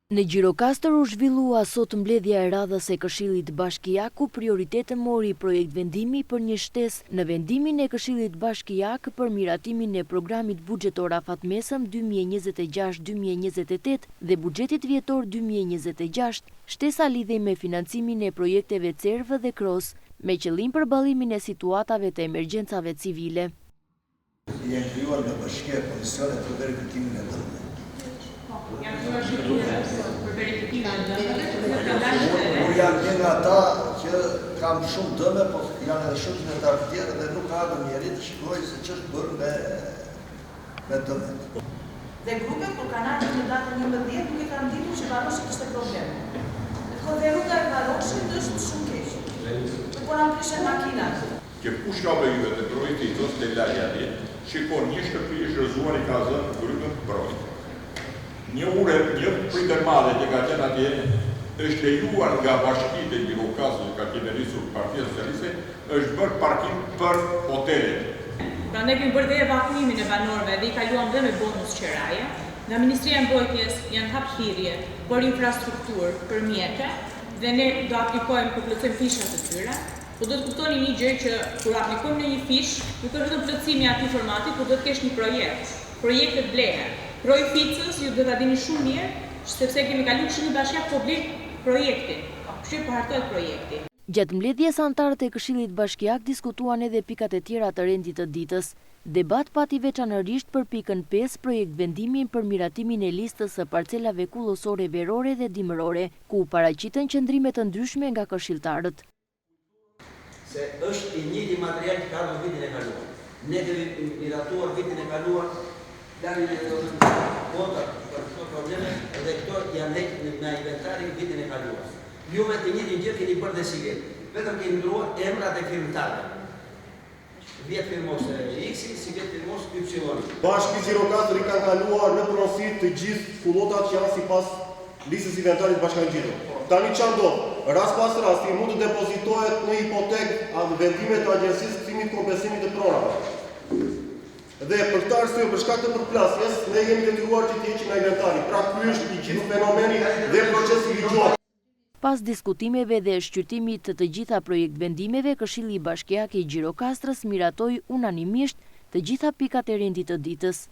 Në Gjirokastër u zhvillua sot mbledhja e radhës e Këshillit Bashkiak, ku prioritet mori projekt vendimi për një shtesë në vendimin e Këshillit Bashkiak për miratimin e programit buxhetor afatmesëm 2026-2028 dhe buxhetit vjetor 2026, shtesa lidhej me financimin e projekteve CERV dhe KROS, me qëllim përballimin e situatave të emergjencave civile. Janë krijuar në bashkë komisione për verifitimin e dëmeve. Unë janë një nga ata që kam shumë dëme, po janë edhe shumë qytetarë tjerë dhe nuk ka në njeri të shikojë se që është bërë me dëmet. Dhe grupet kur kanë ardhur në datën 11 nuk e kanë ditur që Varoshi kishte probleme. Dhe rruga e Varoshit është shumë keq. Por am prishen makinat. Që pushkallëve të projektit të lajari, shikon një shtëpi është rëzuar i ka zënë grupën projekt. Një ure, një pritër madhe që ka qenë atje, është lejuar nga bashkitë e Gjirokastër, ka qenë rrisur Partia Socialiste, është bërë parkim për hotelet. Pra ne kemi bërë dhe evakuimin e banorëve dhe i kaluam dhe me bonus qeraje. Nga Ministria e Mbrojtjes janë hap thirrje për infrastrukturë, për mjete, dhe ne do aplikojmë për plotësim fishat të tyre. Po do të kuptoni një gjë që kur aplikojmë në një fish, nuk është vetëm plotësimi i atij formati, por do të kesh një projekt. Projektet blehen. Ficës, ju do ta dini shumë mirë, sepse kemi kaluar Këshillit Bashkiak po blen projektin. Kështu po hartohet projekti. Gjatë mbledhjes anëtarët e Këshillit Bashkiak diskutuan edhe pikat e tjera të rendit të ditës. Debat pati veçanërisht për pikën 5, projekt vendimin për miratimin e listës së parcelave kullësore verore dhe dimërore, ku paraqiten qëndrime të ndryshme nga këshilltarët. Se është i njëjti material që ka në vitin e kaluar. Ne kemi miratuar vitin e kaluar, dalin e vota për këto probleme dhe këto janë heqë nga inventari vitin e kaluar. Ju me të njëjtin gjë keni bërë dhe siget, vetëm keni ndruar emrat e firmtarëve. Vjet firmos X-i, siget firmos Y. Bashki Gjirokastër i kanë kaluar në pronësi të gjithë kullotat që janë sipas listës inventarit bashkangjitur. Tani çfarë ndodh? Rast pas rasti mund të depozitohet në hipotekë atë vendimet të Agjencisë Kthimit Kompensimit të Pronave. Dhe për këtë arsye, për shkak të përplasjes, ne jemi detyruar që të heqim nga inventari. Pra ky është i gjithë fenomeni dhe procesi ligjor. Pas diskutimeve dhe shqyrtimit të gjitha projekt vendimeve, Këshilli Bashkiak i Gjirokastrës miratoi unanimisht të gjitha pikat e rendit të ditës.